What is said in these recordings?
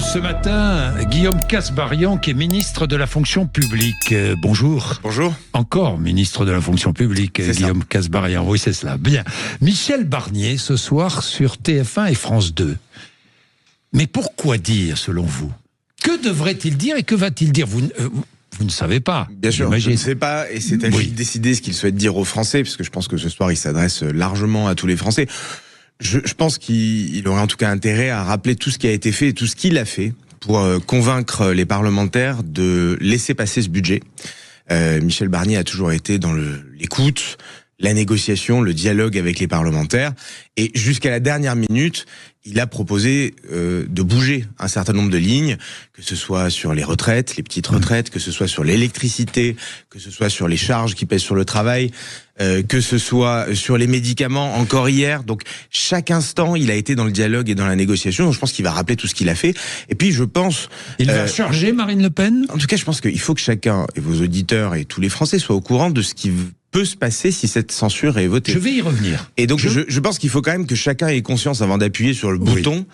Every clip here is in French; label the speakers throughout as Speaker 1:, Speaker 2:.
Speaker 1: Ce matin, Guillaume Kasbarian, qui est ministre de la fonction publique. Bonjour.
Speaker 2: Bonjour.
Speaker 1: Encore ministre de la fonction publique,
Speaker 2: C'est
Speaker 1: Guillaume Kasbarian. Oui, c'est cela. Bien. Michel Barnier, ce soir, sur TF1 et France 2. Mais pourquoi dire, selon vous? Que devrait-il dire et que va-t-il dire? Vous ne savez pas.
Speaker 2: Bien sûr, je ne sais pas, et c'est à lui de décider ce qu'il souhaite dire aux Français, parce que je pense que ce soir, il s'adresse largement à tous les Français. Je pense qu'il aurait en tout cas intérêt à rappeler tout ce qui a été fait et tout ce qu'il a fait pour convaincre les parlementaires de laisser passer ce budget. Michel Barnier a toujours été dans l'écoute, la négociation, le dialogue avec les parlementaires, et jusqu'à la dernière minute, il a proposé de bouger un certain nombre de lignes, que ce soit sur les retraites, les petites retraites, que ce soit sur l'électricité, que ce soit sur les charges qui pèsent sur le travail, que ce soit sur les médicaments, encore hier. Donc chaque instant, il a été dans le dialogue et dans la négociation. Donc je pense qu'il va rappeler tout ce qu'il a fait. Et puis je pense...
Speaker 1: Il va charger Marine Le Pen?
Speaker 2: En tout cas, je pense qu'il faut que chacun, et vos auditeurs et tous les Français, soient au courant de ce qui peut se passer si cette censure est votée.
Speaker 1: Je vais y revenir.
Speaker 2: Et donc je pense qu'il faut quand même que chacun ait conscience, avant d'appuyer sur le bouton,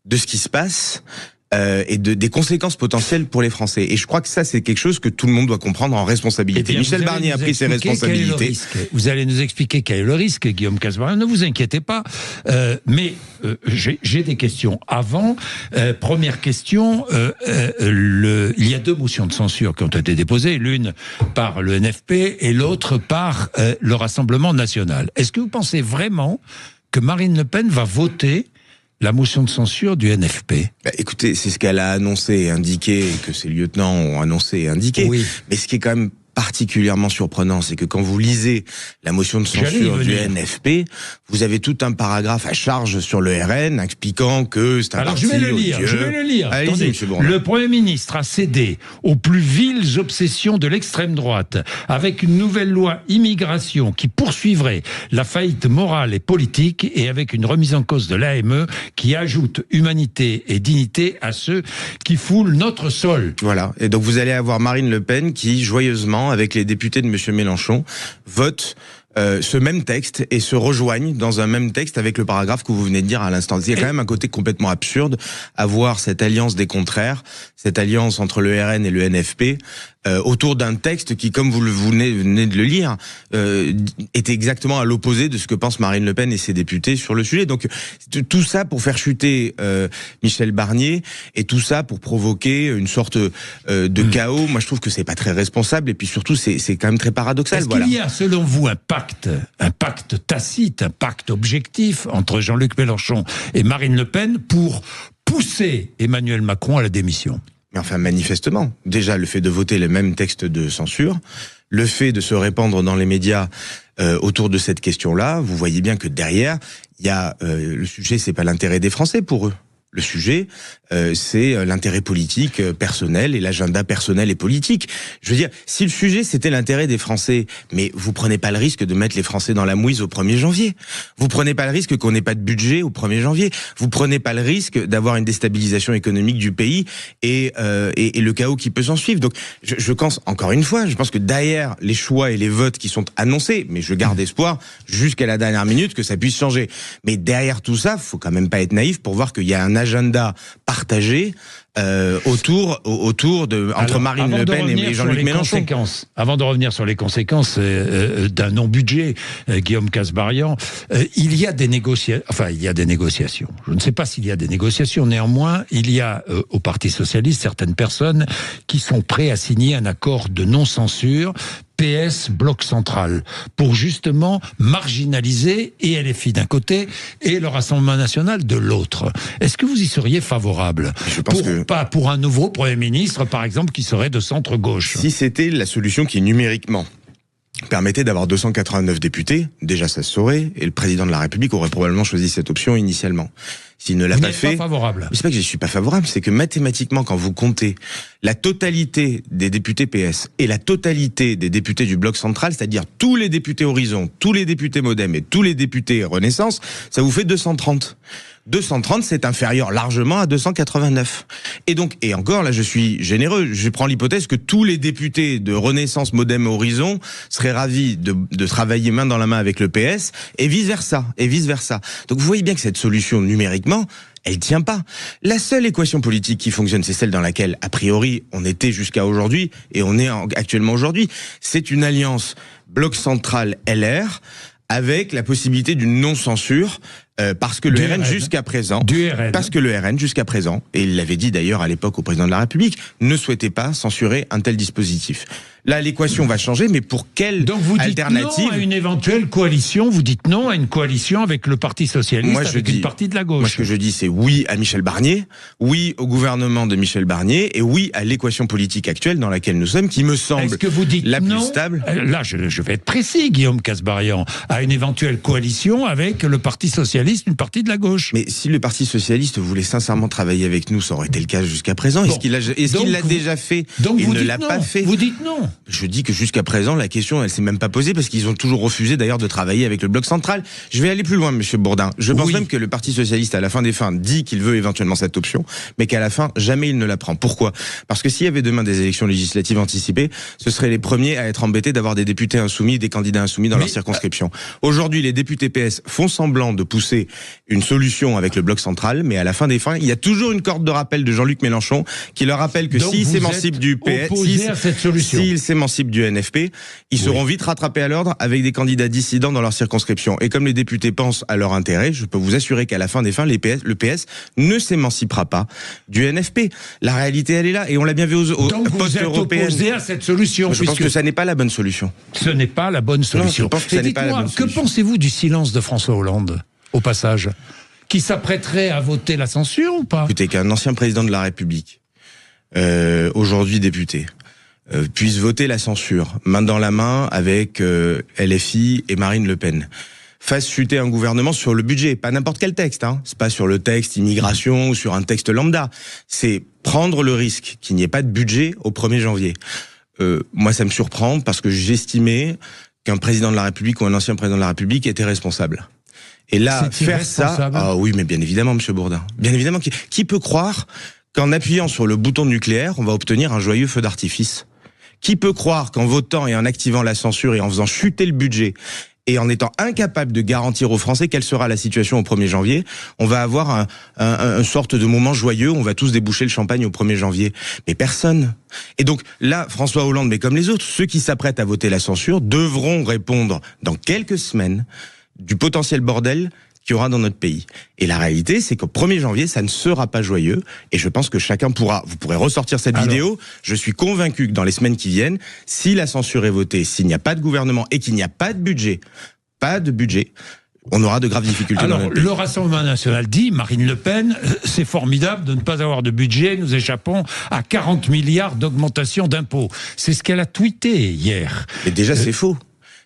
Speaker 2: de ce qui se passe et des conséquences potentielles pour les Français. Et je crois que ça, c'est quelque chose que tout le monde doit comprendre en responsabilité. Bien, Michel Barnier a pris ses responsabilités.
Speaker 1: Vous allez nous expliquer quel est le risque, Guillaume Kasbarian. Ne vous inquiétez pas. Mais j'ai des questions. Avant, première question, il y a deux motions de censure qui ont été déposées, l'une par le NFP et l'autre par le Rassemblement national. Est-ce que vous pensez vraiment que Marine Le Pen va voter la motion de censure du NFP?
Speaker 2: Écoutez, c'est ce qu'elle a annoncé et indiqué, et que ses lieutenants ont annoncé et indiqué. Oui. Mais ce qui est quand même particulièrement surprenant, c'est que quand vous lisez la motion de censure du NFP, vous avez tout un paragraphe à charge sur le RN expliquant que c'est un parti odieux.
Speaker 1: Je vais le lire.
Speaker 2: Attendez,
Speaker 1: le Premier ministre a cédé aux plus viles obsessions de l'extrême droite avec une nouvelle loi immigration qui poursuivrait la faillite morale et politique et avec une remise en cause de l'AME qui ajoute humanité et dignité à ceux qui foulent notre sol.
Speaker 2: Voilà. Et donc vous allez avoir Marine Le Pen qui, joyeusement, avec les députés de M. Mélenchon, vote ce même texte et se rejoignent dans un même texte avec le paragraphe que vous venez de dire à l'instant. Il y a quand même un côté complètement absurde à voir cette alliance des contraires, cette alliance entre le RN et le NFP, autour d'un texte qui, comme vous venez de le lire, est exactement à l'opposé de ce que pense Marine Le Pen et ses députés sur le sujet. Donc tout ça pour faire chuter Michel Barnier, et tout ça pour provoquer une sorte de chaos. Moi, je trouve que c'est pas très responsable, et puis surtout, c'est quand même très paradoxal.
Speaker 1: Est-ce qu'il y a, selon vous, un pacte tacite, un pacte objectif entre Jean-Luc Mélenchon et Marine Le Pen pour pousser Emmanuel Macron à la démission?
Speaker 2: Mais enfin, manifestement. Déjà, le fait de voter le même texte de censure, le fait de se répandre dans les médias autour de cette question-là, vous voyez bien que derrière, il y a le sujet, c'est pas l'intérêt des Français pour eux. Le sujet, c'est l'intérêt politique personnel et l'agenda personnel et politique. Je veux dire, si le sujet, c'était l'intérêt des Français, mais vous prenez pas le risque de mettre les Français dans la mouise au 1er janvier. Vous prenez pas le risque qu'on n'ait pas de budget au 1er janvier. Vous prenez pas le risque d'avoir une déstabilisation économique du pays et le chaos qui peut s'en suivre. Donc, je pense, encore une fois, je pense que derrière les choix et les votes qui sont annoncés, mais je garde espoir jusqu'à la dernière minute que ça puisse changer. Mais derrière tout ça, faut quand même pas être naïf pour voir qu'il y a un agenda partagé entre Marine Le Pen et Jean-Luc Mélenchon.
Speaker 1: Avant de revenir sur les conséquences d'un non-budget, Guillaume Kasbarian, il y a des négociations. Je ne sais pas s'il y a des négociations. Néanmoins, il y a au Parti socialiste certaines personnes qui sont prêtes à signer un accord de non-censure PS bloc central, pour justement marginaliser et LFI d'un côté et le Rassemblement national de l'autre. Est-ce que vous y seriez favorable?
Speaker 2: Je pense
Speaker 1: pas pour un nouveau Premier ministre, par exemple, qui serait de centre-gauche.
Speaker 2: Si c'était la solution qui, numériquement, permettait d'avoir 289 députés, déjà ça se saurait, et le président de la République aurait probablement choisi cette option initialement. S'il ne l'a pas fait...
Speaker 1: Pas favorable.
Speaker 2: C'est pas que je suis pas favorable, c'est que mathématiquement, quand vous comptez la totalité des députés PS et la totalité des députés du bloc central, c'est-à-dire tous les députés Horizon, tous les députés Modem et tous les députés Renaissance, ça vous fait 230. 230, c'est inférieur largement à 289. Et donc, et encore, là, je suis généreux, je prends l'hypothèse que tous les députés de Renaissance, Modem et Horizon seraient ravis de travailler main dans la main avec le PS, et vice versa, Donc vous voyez bien que cette solution, numériquement, gouvernement, elle tient pas. La seule équation politique qui fonctionne, c'est celle dans laquelle, a priori, on était jusqu'à aujourd'hui, et on est actuellement aujourd'hui. C'est une alliance bloc central LR, avec la possibilité d'une non-censure, parce que le RN jusqu'à présent, parce que le RN jusqu'à présent, et il l'avait dit d'ailleurs à l'époque au président de la République, ne souhaitait pas censurer un tel dispositif. Là, l'équation va changer, mais pour quelle alternative ?
Speaker 1: Donc vous dites non à une éventuelle coalition, vous dites non à une coalition avec le Parti Socialiste, avec une partie de la gauche.
Speaker 2: Moi, ce que je dis, c'est oui à Michel Barnier, oui au gouvernement de Michel Barnier, et oui à l'équation politique actuelle dans laquelle nous sommes, qui me semble la plus stable.
Speaker 1: Là, je vais être précis, Guillaume Kasbarian, à une éventuelle coalition avec le Parti Socialiste, une partie de la gauche.
Speaker 2: Mais si le Parti Socialiste voulait sincèrement travailler avec nous, ça aurait été le cas jusqu'à présent. Est-ce qu'il l'a déjà fait ? Il ne l'a pas fait.
Speaker 1: Vous dites non.
Speaker 2: Je dis que jusqu'à présent, la question, elle s'est même pas posée parce qu'ils ont toujours refusé d'ailleurs de travailler avec le bloc central. Je vais aller plus loin, monsieur Bourdin. Je pense même que le Parti Socialiste, à la fin des fins, dit qu'il veut éventuellement cette option, mais qu'à la fin, jamais il ne la prend. Pourquoi ? Parce que s'il y avait demain des élections législatives anticipées, ce seraient les premiers à être embêtés d'avoir des députés insoumis, des candidats insoumis dans leur circonscription. Aujourd'hui, les députés PS font semblant de pousser une solution avec le bloc central, mais à la fin des fins, il y a toujours une corde de rappel de Jean-Luc Mélenchon qui leur rappelle que s'ils s'émancipent du PS, s'ils s'émancipent du NFP, ils seront vite rattrapés à l'ordre avec des candidats dissidents dans leur circonscription. Et comme les députés pensent à leur intérêt, je peux vous assurer qu'à la fin des fins, le PS ne s'émancipera pas du NFP. La réalité, elle est là, et on l'a bien vu aux postes européens.
Speaker 1: Donc vous êtes opposé à cette solution.
Speaker 2: Je pense que ça n'est pas la bonne solution.
Speaker 1: Ce n'est pas la bonne solution.
Speaker 2: Non, je pense que ça n'est pas la bonne solution.
Speaker 1: Que pensez-vous du silence de François Hollande, au passage, qui s'apprêterait à voter la censure ou pas ?
Speaker 2: Écoutez, qu'un ancien président de la République, aujourd'hui député, puisse voter la censure, main dans la main avec LFI et Marine Le Pen, fasse chuter un gouvernement sur le budget, pas n'importe quel texte, hein. C'est pas sur le texte immigration ou sur un texte lambda, c'est prendre le risque qu'il n'y ait pas de budget au 1er janvier. Moi, ça me surprend parce que j'estimais qu'un président de la République ou un ancien président de la République était responsable. Et là, faire ça... Ah oui, mais bien évidemment, monsieur Bourdin. Bien évidemment, qui peut croire qu'en appuyant sur le bouton nucléaire, on va obtenir un joyeux feu d'artifice ? Qui peut croire qu'en votant et en activant la censure et en faisant chuter le budget et en étant incapable de garantir aux Français quelle sera la situation au 1er janvier, on va avoir un sorte de moment joyeux, on va tous déboucher le champagne au 1er janvier. Mais personne. Et donc là, François Hollande, mais comme les autres, ceux qui s'apprêtent à voter la censure devront répondre dans quelques semaines du potentiel bordel qu'il y aura dans notre pays. Et la réalité, c'est qu'au 1er janvier, ça ne sera pas joyeux. Et je pense que vous pourrez ressortir cette vidéo. Je suis convaincu que dans les semaines qui viennent, si la censure est votée, s'il n'y a pas de gouvernement et qu'il n'y a pas de budget, on aura de graves difficultés.
Speaker 1: Alors,
Speaker 2: dans notre pays.
Speaker 1: le Rassemblement national dit, Marine Le Pen, c'est formidable de ne pas avoir de budget, nous échappons à 40 milliards d'augmentation d'impôts. C'est ce qu'elle a tweeté hier.
Speaker 2: Mais déjà, c'est faux.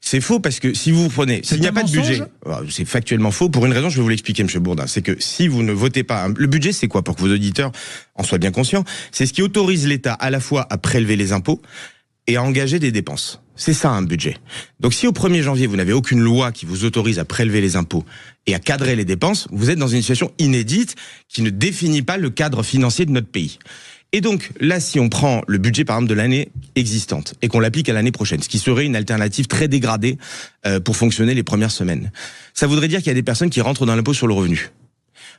Speaker 2: C'est faux parce que si vous prenez, s'il n'y a pas de budget, c'est factuellement faux. Pour une raison, je vais vous l'expliquer, monsieur Bourdin. C'est que si vous ne votez pas, le budget, c'est quoi pour que vos auditeurs en soient bien conscients? C'est ce qui autorise l'État à la fois à prélever les impôts et à engager des dépenses. C'est ça un budget. Donc si au 1er janvier, vous n'avez aucune loi qui vous autorise à prélever les impôts et à cadrer les dépenses, vous êtes dans une situation inédite qui ne définit pas le cadre financier de notre pays. Et donc, là, si on prend le budget, par exemple, de l'année existante et qu'on l'applique à l'année prochaine, ce qui serait une alternative très dégradée pour fonctionner les premières semaines, ça voudrait dire qu'il y a des personnes qui rentrent dans l'impôt sur le revenu.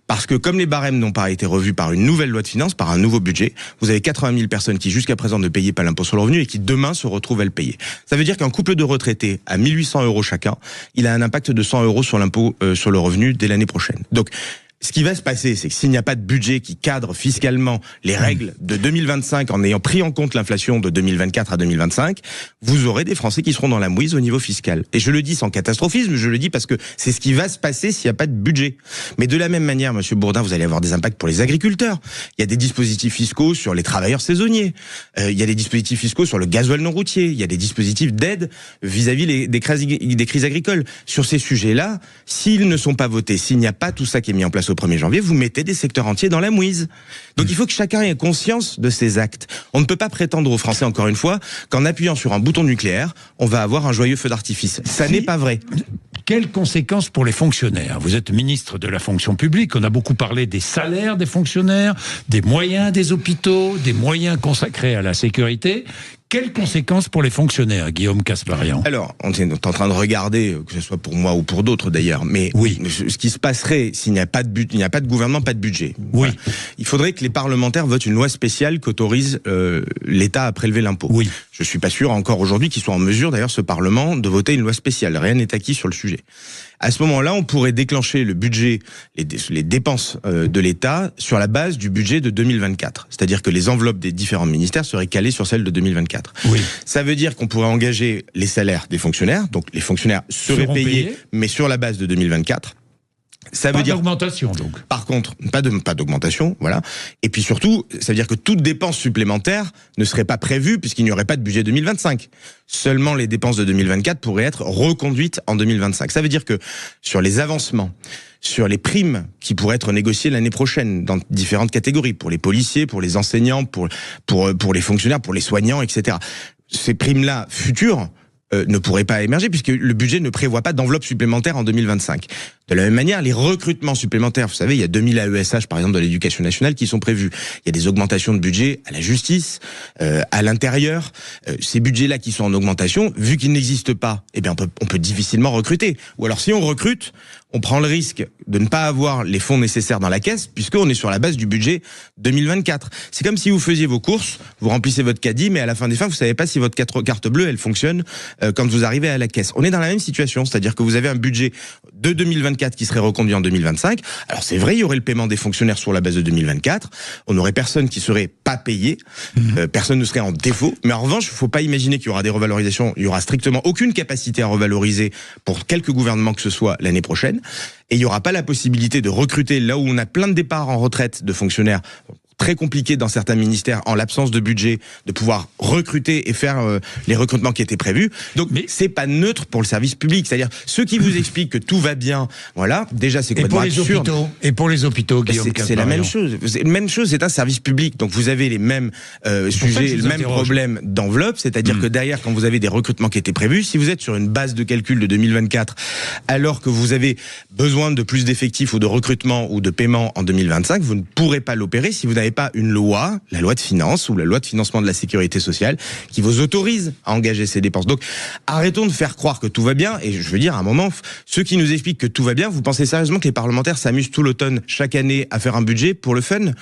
Speaker 2: Parce que comme les barèmes n'ont pas été revus par une nouvelle loi de finances, par un nouveau budget, vous avez 80 000 personnes qui jusqu'à présent ne payaient pas l'impôt sur le revenu et qui demain se retrouvent à le payer. Ça veut dire qu'un couple de retraités à 1 800 € chacun, il a un impact de 100 € sur l'impôt sur le revenu dès l'année prochaine. Donc, ce qui va se passer, c'est que s'il n'y a pas de budget qui cadre fiscalement les règles de 2025 en ayant pris en compte l'inflation de 2024 à 2025, vous aurez des Français qui seront dans la mouise au niveau fiscal. Et je le dis sans catastrophisme, je le dis parce que c'est ce qui va se passer s'il n'y a pas de budget. Mais de la même manière, monsieur Bourdin, vous allez avoir des impacts pour les agriculteurs. Il y a des dispositifs fiscaux sur les travailleurs saisonniers. Il y a des dispositifs fiscaux sur le gasoil non routier. Il y a des dispositifs d'aide vis-à-vis des crises agricoles. Sur ces sujets-là, s'ils ne sont pas votés, s'il n'y a pas tout ça qui est mis en place au 1er janvier, vous mettez des secteurs entiers dans la mouise. Donc il faut que chacun ait conscience de ces actes. On ne peut pas prétendre aux Français, encore une fois, qu'en appuyant sur un bouton nucléaire, on va avoir un joyeux feu d'artifice. Ça n'est pas vrai.
Speaker 1: Quelles conséquences pour les fonctionnaires? Vous êtes ministre de la fonction publique, on a beaucoup parlé des salaires des fonctionnaires, des moyens des hôpitaux, des moyens consacrés à la sécurité. quelles conséquences pour les fonctionnaires, Guillaume Kasbarian?
Speaker 2: Alors, on est en train de regarder, que ce soit pour moi ou pour d'autres d'ailleurs, mais
Speaker 1: oui,
Speaker 2: ce qui se passerait s'il n'y a pas de but, il n'y a pas de gouvernement, pas de budget.
Speaker 1: Oui.
Speaker 2: Voilà. Il faudrait que les parlementaires votent une loi spéciale qu'autorise l'État à prélever l'impôt.
Speaker 1: Oui.
Speaker 2: Je suis pas sûr encore aujourd'hui qu'ils soient en mesure, d'ailleurs, ce Parlement, de voter une loi spéciale. Rien n'est acquis sur le sujet. À ce moment-là, on pourrait déclencher le budget, les dépenses de l'État sur la base du budget de 2024. C'est-à-dire que les enveloppes des différents ministères seraient calées sur celles de 2024.
Speaker 1: Oui.
Speaker 2: Ça veut dire qu'on pourrait engager les salaires des fonctionnaires. Donc les fonctionnaires seraient payés, mais sur la base de 2024. Ça veut dire
Speaker 1: d'augmentation, donc.
Speaker 2: Par contre, pas d'augmentation, voilà. Et puis surtout, ça veut dire que toute dépense supplémentaire ne serait pas prévue puisqu'il n'y aurait pas de budget 2025. Seulement les dépenses de 2024 pourraient être reconduites en 2025. Ça veut dire que sur les avancements, sur les primes qui pourraient être négociées l'année prochaine dans différentes catégories, pour les policiers, pour les enseignants, pour les fonctionnaires, pour les soignants, etc. Ces primes-là futures ne pourraient pas émerger puisque le budget ne prévoit pas d'enveloppe supplémentaire en 2025. De la même manière, les recrutements supplémentaires, vous savez, il y a 2000 AESH par exemple de l'éducation nationale qui sont prévus. Il y a des augmentations de budget à la justice, à l'intérieur. Ces budgets-là qui sont en augmentation, vu qu'ils n'existent pas, eh bien on peut difficilement recruter. Ou alors si on recrute, on prend le risque de ne pas avoir les fonds nécessaires dans la caisse puisqu'on est sur la base du budget 2024. C'est comme si vous faisiez vos courses, vous remplissez votre caddie, mais à la fin des fins, vous savez pas si votre carte bleue, elle fonctionne quand vous arrivez à la caisse. On est dans la même situation, c'est-à-dire que vous avez un budget de 2024 qui serait reconduit en 2025. Alors c'est vrai, il y aurait le paiement des fonctionnaires sur la base de 2024. On n'aurait personne qui serait pas payé, personne ne serait en défaut. Mais en revanche, il ne faut pas imaginer qu'il y aura des revalorisations. Il y aura strictement aucune capacité à revaloriser pour quelque gouvernement que ce soit l'année prochaine. Et il n'y aura pas la possibilité de recruter là où on a plein de départs en retraite de fonctionnaires. Très compliqué dans certains ministères, en l'absence de budget, de pouvoir recruter et faire les recrutements qui étaient prévus. Donc, c'est pas neutre pour le service public. C'est-à-dire, ceux qui vous expliquent que tout va bien, voilà, déjà, c'est complètement absurde.
Speaker 1: Et pour les hôpitaux, Guillaume Kasbarian.
Speaker 2: C'est la même chose. Même chose, c'est un service public. Donc, vous avez les mêmes sujets, le même problème d'enveloppe. C'est-à-dire que derrière, quand vous avez des recrutements qui étaient prévus, si vous êtes sur une base de calcul de 2024, alors que vous avez besoin de plus d'effectifs ou de recrutement ou de paiement en 2025, vous ne pourrez pas l'opérer si vous n'avez pas une loi, la loi de finances ou la loi de financement de la sécurité sociale qui vous autorise à engager ces dépenses. Donc arrêtons de faire croire que tout va bien. Et je veux dire, à un moment, ceux qui nous expliquent que tout va bien, vous pensez sérieusement que les parlementaires s'amusent tout l'automne, chaque année, à faire un budget pour le fun ?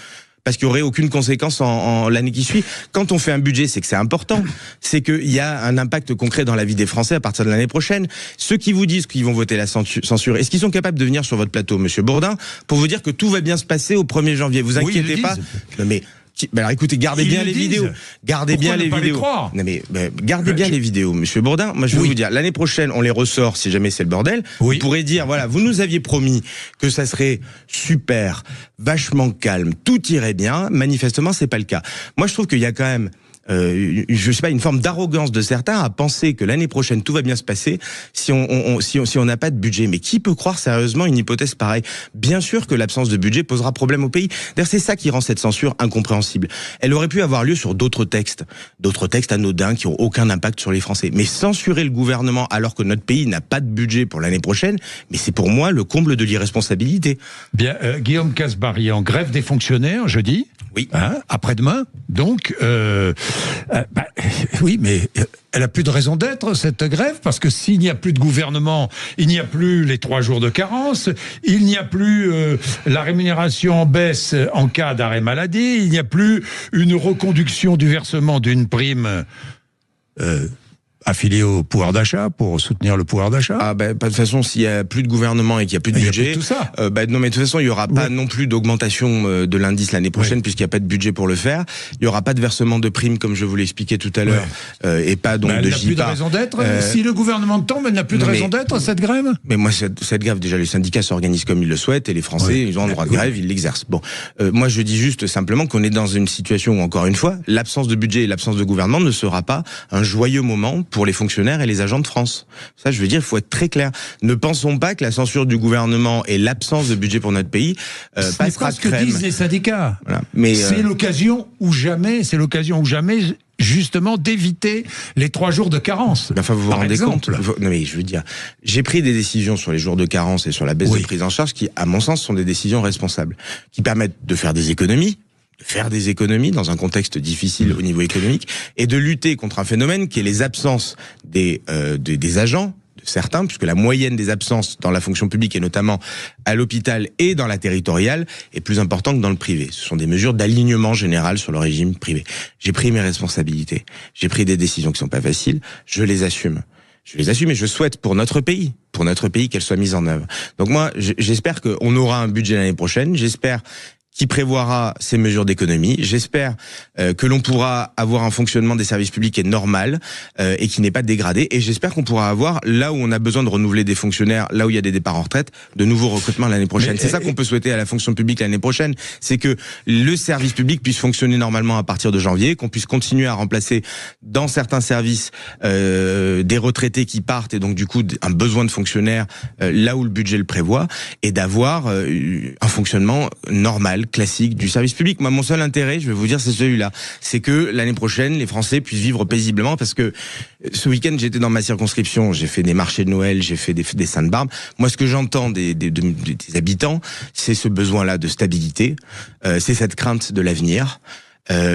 Speaker 2: Parce qu'il n'y aurait aucune conséquence en l'année qui suit. Quand on fait un budget, c'est que c'est important. C'est qu'il y a un impact concret dans la vie des Français à partir de l'année prochaine. Ceux qui vous disent qu'ils vont voter la censure, est-ce qu'ils sont capables de venir sur votre plateau, Monsieur Bourdin, pour vous dire que tout va bien se passer au 1er janvier? Vous inquiétez pas. Non mais... alors écoutez, gardez bien les vidéos. Gardez bien les vidéos. Non mais gardez bien les vidéos, Monsieur Bourdin. Moi je vais vous dire, l'année prochaine, on les ressort si jamais c'est le bordel. Vous pourrez dire, voilà, vous nous aviez promis que ça serait super, vachement calme, tout irait bien. Manifestement, c'est pas le cas. Moi je trouve qu'il y a quand même je sais pas, une forme d'arrogance de certains à penser que l'année prochaine tout va bien se passer si on n'a pas de budget. Mais qui peut croire sérieusement une hypothèse pareille? Bien sûr que l'absence de budget posera problème au pays. D'ailleurs, c'est ça qui rend cette censure incompréhensible. Elle aurait pu avoir lieu sur d'autres textes anodins qui ont aucun impact sur les Français. Mais censurer le gouvernement alors que notre pays n'a pas de budget pour l'année prochaine, mais c'est pour moi le comble de l'irresponsabilité.
Speaker 1: Bien, Guillaume Kasbarian, grève des fonctionnaires jeudi.
Speaker 2: Oui.
Speaker 1: Après-demain. Donc, oui, mais elle a plus de raison d'être, cette grève, parce que s'il n'y a plus de gouvernement, il n'y a plus les 3 jours de carence, il n'y a plus la rémunération en baisse en cas d'arrêt maladie, il n'y a plus une reconduction du versement d'une prime affiliée au pouvoir d'achat pour soutenir le pouvoir d'achat.
Speaker 2: Ah de toute façon, s'il y a plus de gouvernement et qu'il y a plus de budget,
Speaker 1: tout ça.
Speaker 2: Non mais de toute façon, il y aura pas non plus d'augmentation de l'indice l'année prochaine puisqu'il n'y a pas de budget pour le faire. Il y aura pas de versement de primes comme je vous l'ai expliqué tout à l'heure et pas donc de JIPA. Elle n'a plus de raison d'être.
Speaker 1: Si le gouvernement tombe, elle n'a plus de raison d'être cette grève.
Speaker 2: Mais moi cette grève, déjà les syndicats s'organisent comme ils le souhaitent et les Français ils ont un droit de grève, ils l'exercent. Bon, moi je dis juste simplement qu'on est dans une situation où encore une fois, l'absence de budget et l'absence de gouvernement ne sera pas un joyeux moment pour les fonctionnaires et les agents de France. Ça, je veux dire, il faut être très clair. Ne pensons pas que la censure du gouvernement et l'absence de budget pour notre pays passera
Speaker 1: ce que disent les syndicats.
Speaker 2: Voilà. Mais
Speaker 1: c'est l'occasion ou jamais, justement, d'éviter les 3 jours de carence.
Speaker 2: Enfin, vous vous rendez compte? Non, mais je veux dire, j'ai pris des décisions sur les jours de carence et sur la baisse de prise en charge qui, à mon sens, sont des décisions responsables, qui permettent de faire des économies. faire des économies dans un contexte difficile au niveau économique et de lutter contre un phénomène qui est les absences des agents, de certains, puisque la moyenne des absences dans la fonction publique et notamment à l'hôpital et dans la territoriale est plus importante que dans le privé. Ce sont des mesures d'alignement général sur le régime privé. J'ai pris mes responsabilités. J'ai pris des décisions qui sont pas faciles. Je les assume. Je les assume et je souhaite pour notre pays qu'elles soient mises en œuvre. Donc moi, j'espère qu'on aura un budget l'année prochaine. J'espère qui prévoira ces mesures d'économie. J'espère que l'on pourra avoir un fonctionnement des services publics qui est normal et qui n'est pas dégradé. Et j'espère qu'on pourra avoir, là où on a besoin de renouveler des fonctionnaires, là où il y a des départs en retraite, de nouveaux recrutements l'année prochaine. C'est ça qu'on peut souhaiter à la fonction publique l'année prochaine. C'est que le service public puisse fonctionner normalement à partir de janvier, qu'on puisse continuer à remplacer dans certains services des retraités qui partent et donc du coup un besoin de fonctionnaires là où le budget le prévoit et d'avoir un fonctionnement normal, classique du service public. Moi, mon seul intérêt, je vais vous dire, c'est celui-là. C'est que l'année prochaine, les Français puissent vivre paisiblement parce que ce week-end, j'étais dans ma circonscription, j'ai fait des marchés de Noël, j'ai fait des Sainte-Barbe. Moi, ce que j'entends des habitants, c'est ce besoin-là de stabilité, c'est cette crainte de l'avenir.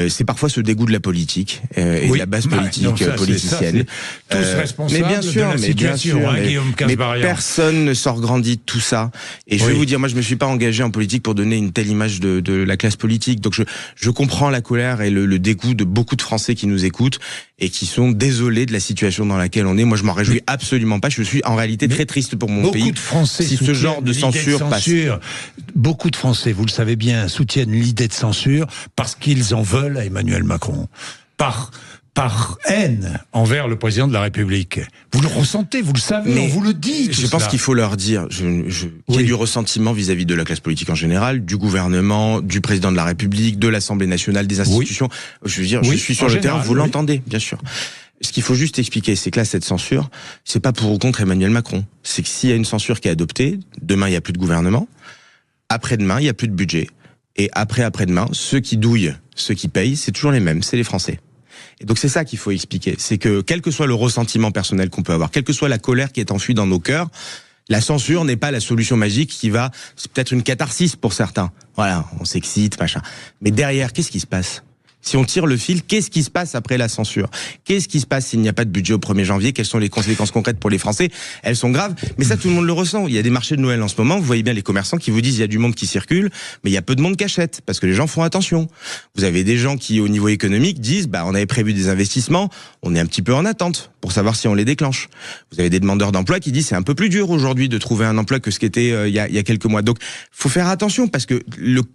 Speaker 2: C'est parfois ce dégoût de la politique et de la base politique politicienne.
Speaker 1: Tous responsables
Speaker 2: mais bien sûr,
Speaker 1: de la situation, Guillaume Casbarian.
Speaker 2: Mais personne ne sort grandi de tout ça. Et je vais vous dire, moi, je me suis pas engagé en politique pour donner une telle image de la classe politique. Donc, je comprends la colère et le dégoût de beaucoup de Français qui nous écoutent et qui sont désolés de la situation dans laquelle on est. Moi, je m'en réjouis absolument pas. Je suis en réalité très triste pour mon pays.
Speaker 1: Beaucoup de Français
Speaker 2: si ce genre de censure passe.
Speaker 1: Beaucoup de Français, vous le savez bien, soutiennent l'idée de censure parce qu'ils en veulent à Emmanuel Macron. Par haine envers le président de la République. Vous le ressentez, vous le savez, on vous le dit.
Speaker 2: Je pense qu'il faut leur dire qu'il y a du ressentiment vis-à-vis de la classe politique en général, du gouvernement, du président de la République, de l'Assemblée nationale, des institutions. Je veux dire, je suis sur le terrain, vous l'entendez, bien sûr. Ce qu'il faut juste expliquer, c'est que là, cette censure, c'est pas pour ou contre Emmanuel Macron. C'est que s'il y a une censure qui est adoptée, demain, il n'y a plus de gouvernement. Après-demain, il n'y a plus de budget. Et après-demain, ceux qui douillent, ceux qui payent, c'est toujours les mêmes, c'est les Français. Et donc c'est ça qu'il faut expliquer, c'est que quel que soit le ressentiment personnel qu'on peut avoir, quelle que soit la colère qui est enfouie dans nos cœurs, la censure n'est pas la solution magique qui va, c'est peut-être une catharsis pour certains. Voilà, on s'excite, machin. Mais derrière, qu'est-ce qui se passe ? Si on tire le fil, qu'est-ce qui se passe après la censure ? Qu'est-ce qui se passe s'il n'y a pas de budget au 1er janvier ? Quelles sont les conséquences concrètes pour les Français ? Elles sont graves, mais ça tout le monde le ressent. Il y a des marchés de Noël en ce moment, vous voyez bien les commerçants qui vous disent il y a du monde qui circule, mais il y a peu de monde qui achète, parce que les gens font attention. Vous avez des gens qui, au niveau économique, disent on avait prévu des investissements, on est un petit peu en attente pour savoir si on les déclenche. Vous avez des demandeurs d'emploi qui disent c'est un peu plus dur aujourd'hui de trouver un emploi que ce qu'était il y a quelques mois. Donc faut faire attention, parce que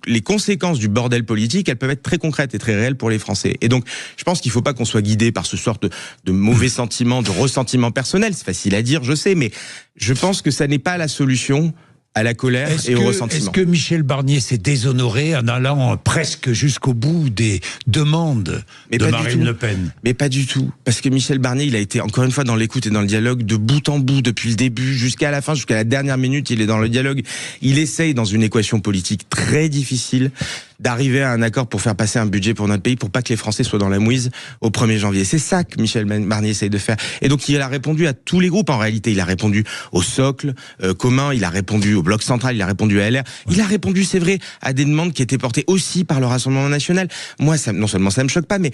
Speaker 2: les conséquences du bordel politique, elles peuvent être très concrètes et très réelles pour les Français. Et donc, je pense qu'il ne faut pas qu'on soit guidé par ce sorte de mauvais sentiments, de ressentiment personnel. C'est facile à dire, je sais, mais je pense que ça n'est pas la solution à la colère et au ressentiment.
Speaker 1: Est-ce que Michel Barnier s'est déshonoré en allant presque jusqu'au bout des demandes de Marine Le Pen ?
Speaker 2: Mais pas du tout. Parce que Michel Barnier, il a été encore une fois dans l'écoute et dans le dialogue de bout en bout, depuis le début jusqu'à la fin, jusqu'à la dernière minute, il est dans le dialogue. Il essaye, dans une équation politique très difficile, d'arriver à un accord pour faire passer un budget pour notre pays, pour pas que les Français soient dans la mouise au 1er janvier. C'est ça que Michel Barnier essaye de faire. Et donc, il a répondu à tous les groupes, en réalité. Il a répondu au socle commun, il a répondu au Bloc central, il a répondu à LR, il a répondu, c'est vrai, à des demandes qui étaient portées aussi par le Rassemblement national. Moi, non seulement ça me choque pas, mais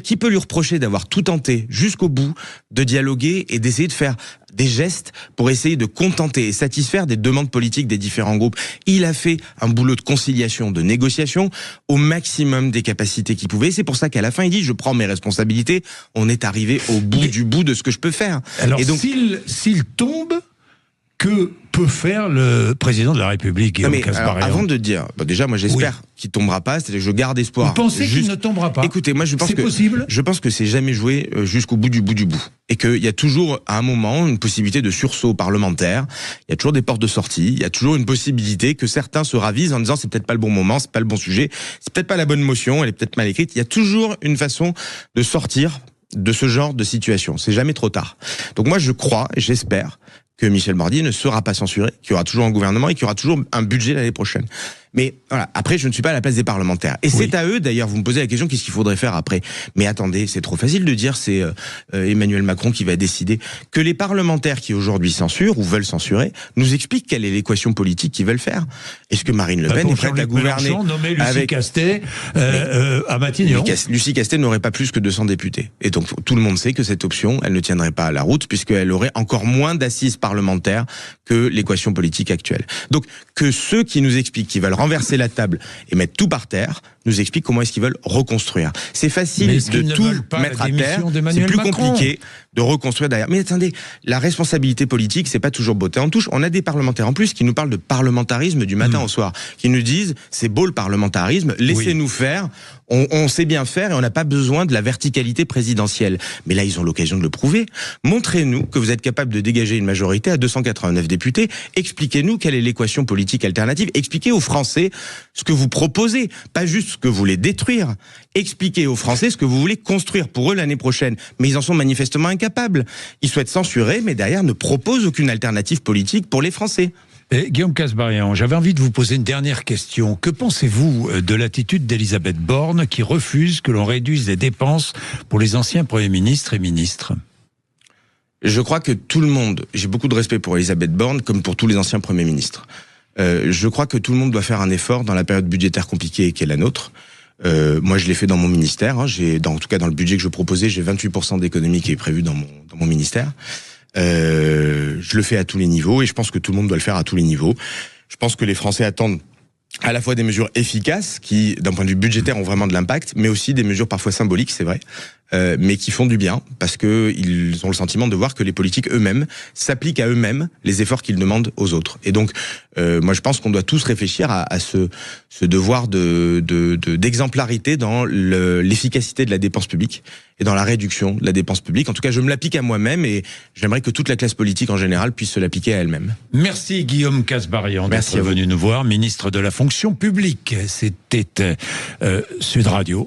Speaker 2: qui peut lui reprocher d'avoir tout tenté jusqu'au bout de dialoguer et d'essayer de faire des gestes pour essayer de contenter et satisfaire des demandes politiques des différents groupes. Il a fait un boulot de conciliation, de négociation au maximum des capacités qu'il pouvait. C'est pour ça qu'à la fin, il dit « je prends mes responsabilités, on est arrivé au bout du bout de ce que je peux faire ».
Speaker 1: Alors, et donc, s'il tombe, que peut faire le président de la République, Guillaume Casbarian ?
Speaker 2: Avant de dire, déjà, moi j'espère qu'il tombera pas, c'est-à-dire que je garde espoir.
Speaker 1: Vous pensez qu'il ne tombera pas ?
Speaker 2: Écoutez, moi je pense que
Speaker 1: possible.
Speaker 2: Je pense que c'est jamais joué jusqu'au bout du bout du bout, et qu'il y a toujours à un moment une possibilité de sursaut parlementaire. Il y a toujours des portes de sortie. Il y a toujours une possibilité que certains se ravisent en disant c'est peut-être pas le bon moment, c'est pas le bon sujet, c'est peut-être pas la bonne motion, elle est peut-être mal écrite. Il y a toujours une façon de sortir de ce genre de situation. C'est jamais trop tard. Donc moi je crois et j'espère que Michel Barnier ne sera pas censuré, qu'il y aura toujours un gouvernement et qu'il y aura toujours un budget l'année prochaine. Mais voilà, après, je ne suis pas à la place des parlementaires. Et c'est à eux, d'ailleurs, vous me posez la question, qu'est-ce qu'il faudrait faire après? Mais attendez, c'est trop facile de dire, c'est Emmanuel Macron qui va décider. Que les parlementaires qui aujourd'hui censurent ou veulent censurer nous expliquent quelle est l'équation politique qu'ils veulent faire. Est-ce que Marine Le Pen est prête à gouverner
Speaker 1: nommer Lucie
Speaker 2: avec
Speaker 1: Castet à Matignon?
Speaker 2: Lucie Castet n'aurait pas plus que 200 députés. Et donc, tout le monde sait que cette option, elle ne tiendrait pas à la route, puisqu'elle aurait encore moins d'assises parlementaires que l'équation politique actuelle. Donc, que ceux qui nous expliquent qu'ils veulent renverser la table et mettre tout par terre, nous expliquent comment est-ce qu'ils veulent reconstruire. C'est facile de tout mettre à terre, c'est plus compliqué de reconstruire derrière. Mais attendez, la responsabilité politique, c'est pas toujours botter en touche. On a des parlementaires en plus qui nous parlent de parlementarisme du matin au soir, qui nous disent, c'est beau le parlementarisme, laissez-nous faire, on sait bien faire et on n'a pas besoin de la verticalité présidentielle. Mais là, ils ont l'occasion de le prouver. Montrez-nous que vous êtes capable de dégager une majorité à 289 députés. Expliquez-nous quelle est l'équation politique alternative. Expliquez aux Français ce que vous proposez, pas juste ce que vous voulez détruire. Expliquez aux Français ce que vous voulez construire pour eux l'année prochaine. Mais ils en sont manifestement incapables. Ils souhaitent censurer, mais derrière ne proposent aucune alternative politique pour les Français.
Speaker 1: Guillaume Kasbarian, j'avais envie de vous poser une dernière question. Que pensez-vous de l'attitude d'Elisabeth Borne qui refuse que l'on réduise les dépenses pour les anciens premiers ministres et ministres?
Speaker 2: Je crois que tout le monde, j'ai beaucoup de respect pour Elisabeth Borne comme pour tous les anciens premiers ministres. Je crois que tout le monde doit faire un effort dans la période budgétaire compliquée qui est la nôtre. Moi, je l'ai fait dans mon ministère. En tout cas, dans le budget que je proposais, j'ai 28% d'économie qui est prévu dans mon ministère. Je le fais à tous les niveaux et je pense que tout le monde doit le faire à tous les niveaux. Je pense que les Français attendent à la fois des mesures efficaces qui, d'un point de vue budgétaire, ont vraiment de l'impact, mais aussi des mesures parfois symboliques, c'est vrai, mais qui font du bien parce que ils ont le sentiment de voir que les politiques eux-mêmes s'appliquent à eux-mêmes les efforts qu'ils demandent aux autres. Et donc, moi, je pense qu'on doit tous réfléchir à ce devoir d'exemplarité dans l'efficacité de la dépense publique et dans la réduction de la dépense publique. En tout cas, je me l'applique à moi-même et j'aimerais que toute la classe politique en général puisse se l'appliquer à elle-même.
Speaker 1: Merci Guillaume Kasbarian d'être venu nous voir, ministre de la fonction publique. C'était Sud Radio.